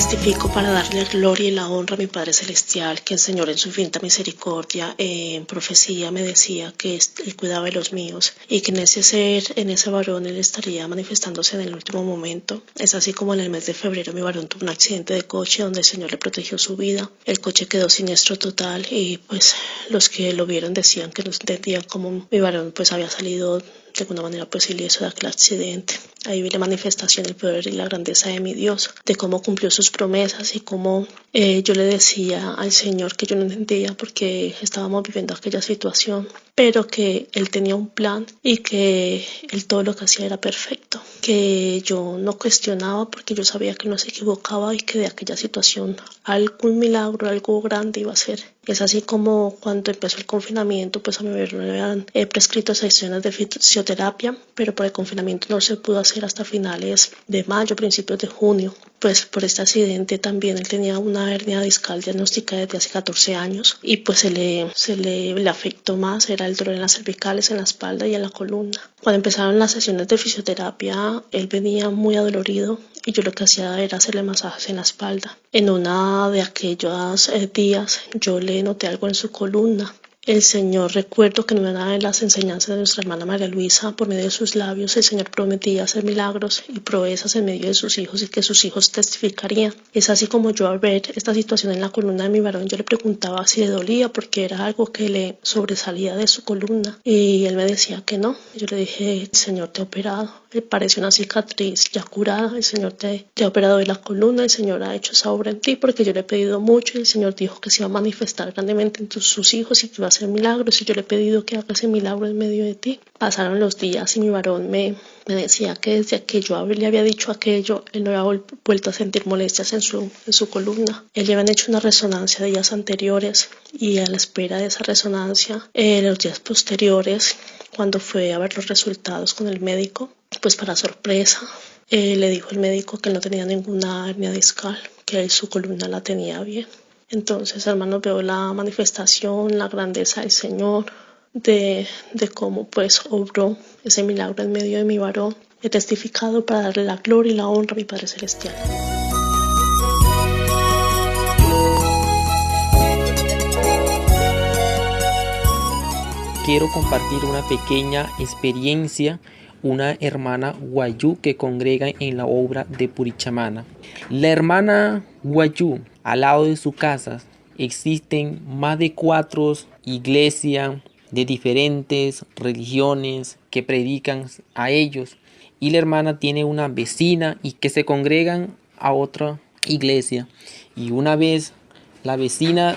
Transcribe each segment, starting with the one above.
Testifico para darle gloria y la honra a mi Padre Celestial, que el Señor en su infinita misericordia en profecía me decía que Él cuidaba de los míos y que en ese ser, en ese varón, Él estaría manifestándose en el último momento. Es así como en el mes de febrero mi varón tuvo un accidente de coche donde el Señor le protegió su vida. El coche quedó siniestro total y pues los que lo vieron decían que no entendían cómo mi varón pues había salido de alguna manera pues ileso de aquel accidente. Ahí vi la manifestación, el poder y la grandeza de mi Dios, de cómo cumplió sus promesas y cómo yo le decía al Señor que yo no entendía porque estábamos viviendo aquella situación, pero que Él tenía un plan y que Él todo lo que hacía era perfecto, que yo no cuestionaba porque yo sabía que no se equivocaba y que de aquella situación algún milagro, algo grande iba a ser. Es así como cuando empezó el confinamiento, pues a mí me habían prescrito sesiones de fisioterapia, pero por el confinamiento no se pudo hacer hasta finales de mayo, principios de junio. Pues por este accidente también él tenía una hernia discal diagnosticada desde hace 14 años y pues le afectó más, era el dolor en las cervicales, en la espalda y en la columna. Cuando empezaron las sesiones de fisioterapia, él venía muy adolorido y yo lo que hacía era hacerle masajes en la espalda. En una de aquellos días yo le noté algo en su columna. El Señor, recuerdo que en una de las enseñanzas de nuestra hermana María Luisa, por medio de sus labios, el Señor prometía hacer milagros y proezas en medio de sus hijos y que sus hijos testificarían. Es así como yo al ver esta situación en la columna de mi varón, yo le preguntaba si le dolía porque era algo que le sobresalía de su columna y él me decía que no. Yo le dije, el Señor te ha operado. Parece una cicatriz ya curada, el Señor te ha operado de la columna, el Señor ha hecho esa obra en ti porque yo le he pedido mucho y el Señor dijo que se iba a manifestar grandemente en sus hijos y que iba a hacer milagros y yo le he pedido que haga ese milagro en medio de ti. Pasaron los días y mi varón me decía que desde que yo le había dicho aquello, él no había vuelto a sentir molestias en su columna. Él le habían hecho una resonancia días anteriores y a la espera de esa resonancia, los días posteriores, cuando fue a ver los resultados con el médico, pues para sorpresa, le dijo el médico que no tenía ninguna hernia discal, que su columna la tenía bien. Entonces, hermanos, veo la manifestación, la grandeza del Señor, de cómo pues obró ese milagro en medio de mi varón. He testificado para darle la gloria y la honra a mi Padre Celestial. Quiero compartir una pequeña experiencia, una hermana Guayú que congrega en la obra de Purichamana. La hermana Guayú, al lado de su casa, existen más de 4 iglesias de diferentes religiones que predican a ellos. Y la hermana tiene una vecina y que se congregan a otra iglesia. Y una vez la vecina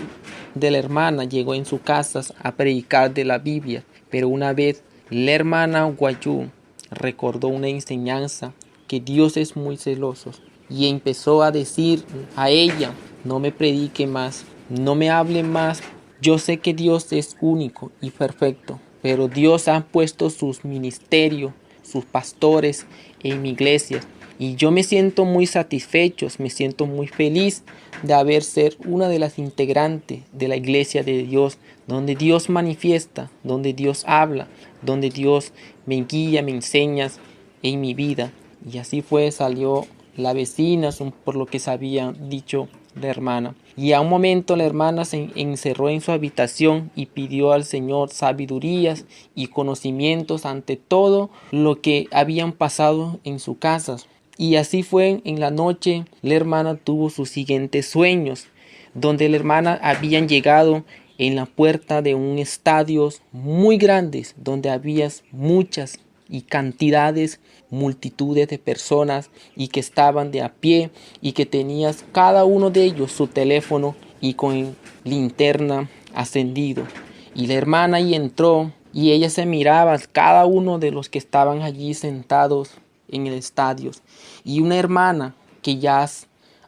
de la hermana llegó en su casa a predicar de la Biblia, pero una vez la hermana Guayú recordó una enseñanza que Dios es muy celoso y empezó a decir a ella, no me predique más, no me hable más. Yo sé que Dios es único y perfecto, pero Dios ha puesto sus ministerios, sus pastores en mi iglesia. Y yo me siento muy satisfecho, me siento muy feliz de haber ser una de las integrantes de la iglesia de Dios, donde Dios manifiesta, donde Dios habla, donde Dios me guía, me enseña en mi vida. Y así fue, salió la vecina, por lo que se había dicho la hermana. Y a un momento la hermana se encerró en su habitación y pidió al Señor sabidurías y conocimientos ante todo lo que habían pasado en su casa. Y así fue, en la noche la hermana tuvo sus siguientes sueños, donde la hermana habían llegado en la puerta de un estadio muy grande, donde había muchas y cantidades, multitudes de personas y que estaban de a pie y que tenías cada uno de ellos su teléfono y con linterna encendido. Y la hermana ahí entró y ella se miraba cada uno de los que estaban allí sentados en el estadio. Y una hermana que ya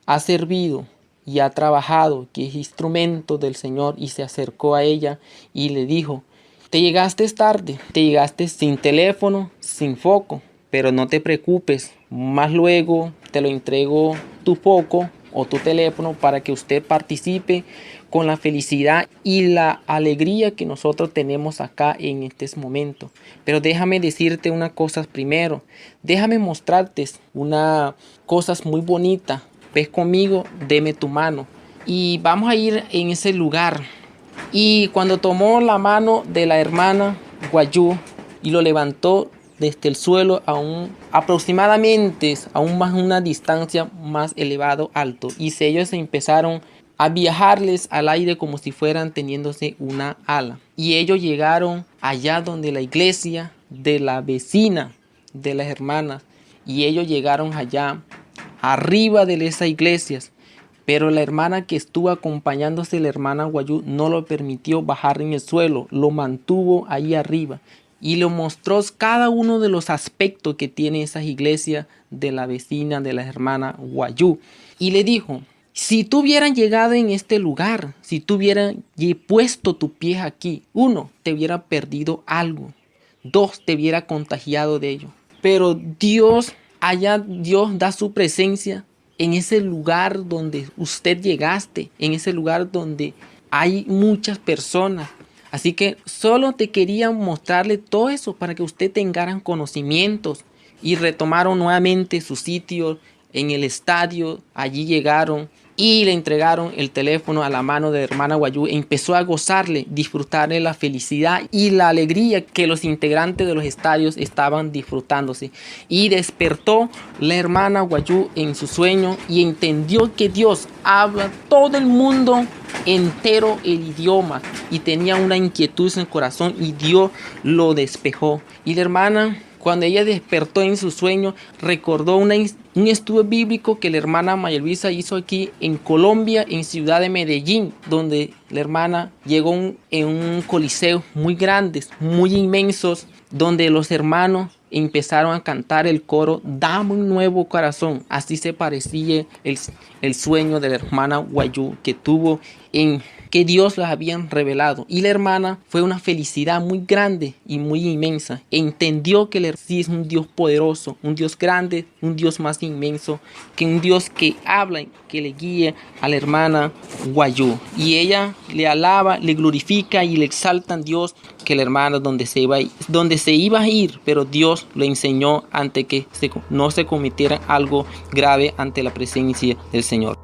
ha servido y ha trabajado, que es instrumento del Señor, y se acercó a ella y le dijo, te llegaste tarde, te llegaste sin teléfono, sin foco, pero no te preocupes, más luego te lo entrego tu foco o tu teléfono para que usted participe con la felicidad y la alegría que nosotros tenemos acá en este momento. Pero déjame decirte una cosa primero, déjame mostrarte una cosa muy bonita, ves conmigo, deme tu mano. Y vamos a ir en ese lugar. Y cuando tomó la mano de la hermana Guayú y lo levantó desde el suelo aproximadamente aún más una distancia más elevado, alto. Y ellos empezaron a viajarles al aire como si fueran teniéndose una ala. Y ellos llegaron allá donde la iglesia de la vecina de las hermanas. Y ellos llegaron allá arriba de esas iglesias. Pero la hermana que estuvo acompañándose, la hermana Guayú, no lo permitió bajar en el suelo, lo mantuvo ahí arriba y le mostró cada uno de los aspectos que tiene esas iglesias de la vecina de la hermana Guayú. Y le dijo, si tú hubieras llegado en este lugar, si tú hubieras puesto tu pie aquí, 1, te hubiera perdido algo, 2, te hubiera contagiado de ello. Pero Dios da su presencia en ese lugar donde usted llegaste, en ese lugar donde hay muchas personas. Así que solo te quería mostrarle todo eso para que usted tenga conocimientos. Y retomaron nuevamente su sitio en el estadio. Allí llegaron y le entregaron el teléfono a la mano de la hermana Guayú. Empezó a gozarle, disfrutarle la felicidad y la alegría que los integrantes de los estadios estaban disfrutándose. Y despertó la hermana Guayú en su sueño y entendió que Dios habla todo el mundo entero el idioma, y tenía una inquietud en el corazón y Dios lo despejó. Y la hermana, cuando ella despertó en su sueño, recordó un estudio bíblico que la hermana María Luisa hizo aquí en Colombia, en Ciudad de Medellín, donde la hermana llegó en un coliseo muy grandes, muy inmensos, donde los hermanos empezaron a cantar el coro Dame un nuevo corazón. Así se parecía el sueño de la hermana Guayú que tuvo en que Dios les habían revelado. Y la hermana fue una felicidad muy grande y muy inmensa. Entendió que sí es un Dios poderoso, un Dios grande, un Dios más inmenso, que un Dios que habla, que le guíe a la hermana Guayú. Y ella le alaba, le glorifica y le exalta a Dios, que la hermana donde se iba a ir, pero Dios lo enseñó ante que no se cometiera algo grave ante la presencia del Señor.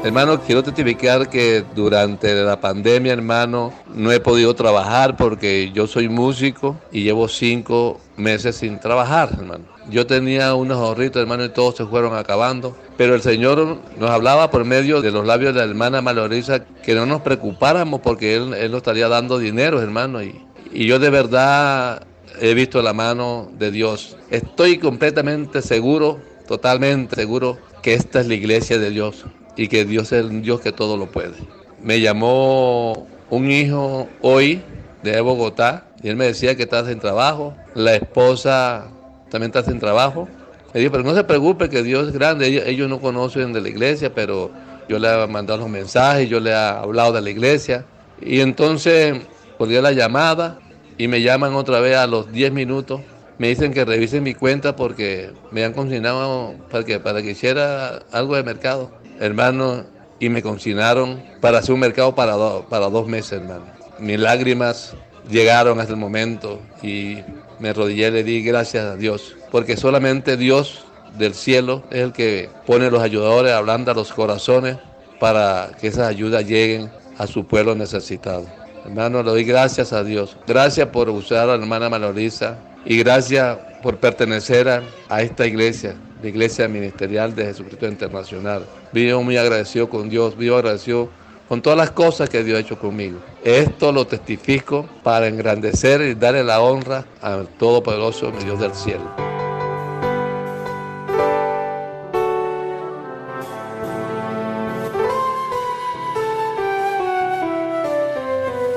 Hermano, quiero testificar que durante la pandemia, hermano, no he podido trabajar porque yo soy músico y llevo 5 meses sin trabajar, hermano. Yo tenía unos ahorritos, hermano, y todos se fueron acabando. Pero el Señor nos hablaba por medio de los labios de la hermana María Luisa que no nos preocupáramos porque Él nos estaría dando dinero, hermano. Y yo de verdad he visto la mano de Dios. Estoy completamente seguro, totalmente seguro, que esta es la iglesia de Dios y que Dios es el Dios que todo lo puede. Me llamó un hijo hoy de Bogotá y él me decía que está sin trabajo. La esposa también está sin trabajo. Le dije, pero no se preocupe, que Dios es grande. Ellos no conocen de la iglesia, pero yo le he mandado los mensajes, yo le he hablado de la iglesia. Y entonces colgué la llamada y me llaman otra vez a los 10 minutos. Me dicen que revisen mi cuenta porque me han consignado para que hiciera algo de mercado, hermano, y me consignaron para hacer un mercado para 2 meses, hermano. Mis lágrimas llegaron hasta el momento y me arrodillé y le di gracias a Dios, porque solamente Dios del cielo es el que pone los ayudadores, ablanda los corazones para que esas ayudas lleguen a su pueblo necesitado. Hermano, le doy gracias a Dios. Gracias por usar a la hermana María Luisa y gracias por pertenecer a esta iglesia, la iglesia ministerial de Jesucristo Internacional. Vivo muy agradecido con Dios, vivo agradecido con todas las cosas que Dios ha hecho conmigo. Esto lo testifico para engrandecer y darle la honra al Todopoderoso, mi Dios del cielo.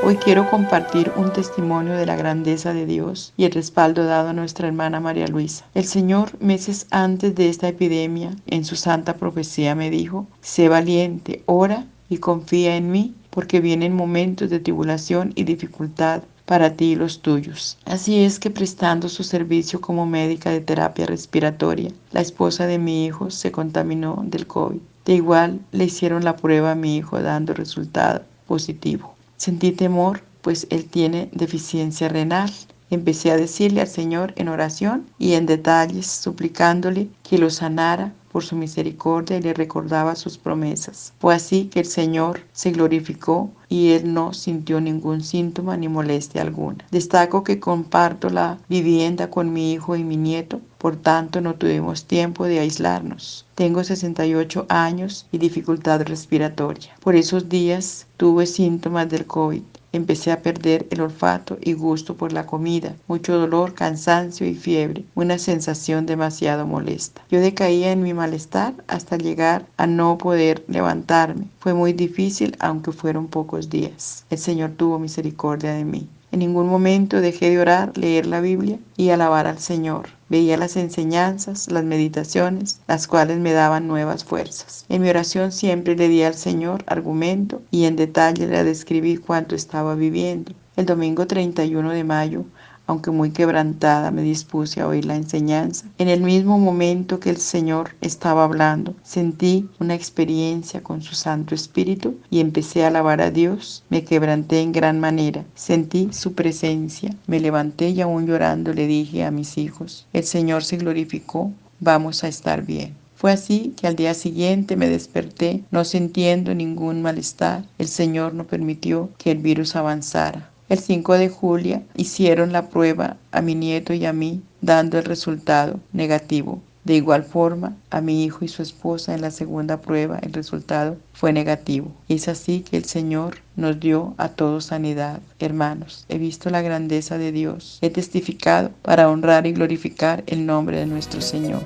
Hoy quiero compartir un testimonio de la grandeza de Dios y el respaldo dado a nuestra hermana María Luisa. El Señor, meses antes de esta epidemia, en su santa profecía me dijo: sé valiente, ora y confía en mí, porque vienen momentos de tribulación y dificultad para ti y los tuyos. Así es que, prestando su servicio como médica de terapia respiratoria, la esposa de mi hijo se contaminó del COVID. De igual le hicieron la prueba a mi hijo, dando resultado positivo. Sentí temor pues él tiene deficiencia renal. Empecé a decirle al Señor en oración y en detalles, suplicándole que lo sanara por su misericordia y le recordaba sus promesas. Fue así que el Señor se glorificó y él no sintió ningún síntoma ni molestia alguna. Destaco que comparto la vivienda con mi hijo y mi nieto, por tanto no tuvimos tiempo de aislarnos. Tengo 68 años y dificultad respiratoria. Por esos días tuve síntomas del COVID. Empecé a perder el olfato y gusto por la comida, mucho dolor, cansancio y fiebre, una sensación demasiado molesta. Yo decaía en mi malestar hasta llegar a no poder levantarme. Fue muy difícil, aunque fueron pocos días. El Señor tuvo misericordia de mí. En ningún momento dejé de orar, leer la Biblia y alabar al Señor. Veía las enseñanzas, las meditaciones, las cuales me daban nuevas fuerzas. En mi oración siempre le di al Señor argumento y en detalle le describí cuánto estaba viviendo. El domingo 31 de mayo, aunque muy quebrantada, me dispuse a oír la enseñanza. En el mismo momento que el Señor estaba hablando, sentí una experiencia con su Santo Espíritu y empecé a alabar a Dios. Me quebranté en gran manera. Sentí su presencia. Me levanté y aún llorando le dije a mis hijos, el Señor se glorificó, vamos a estar bien. Fue así que al día siguiente me desperté, no sintiendo ningún malestar. El Señor no permitió que el virus avanzara. El 5 de julio hicieron la prueba a mi nieto y a mí, dando el resultado negativo. De igual forma, a mi hijo y su esposa en la segunda prueba el resultado fue negativo. Es así que el Señor nos dio a todos sanidad. Hermanos, he visto la grandeza de Dios. He testificado para honrar y glorificar el nombre de nuestro Señor.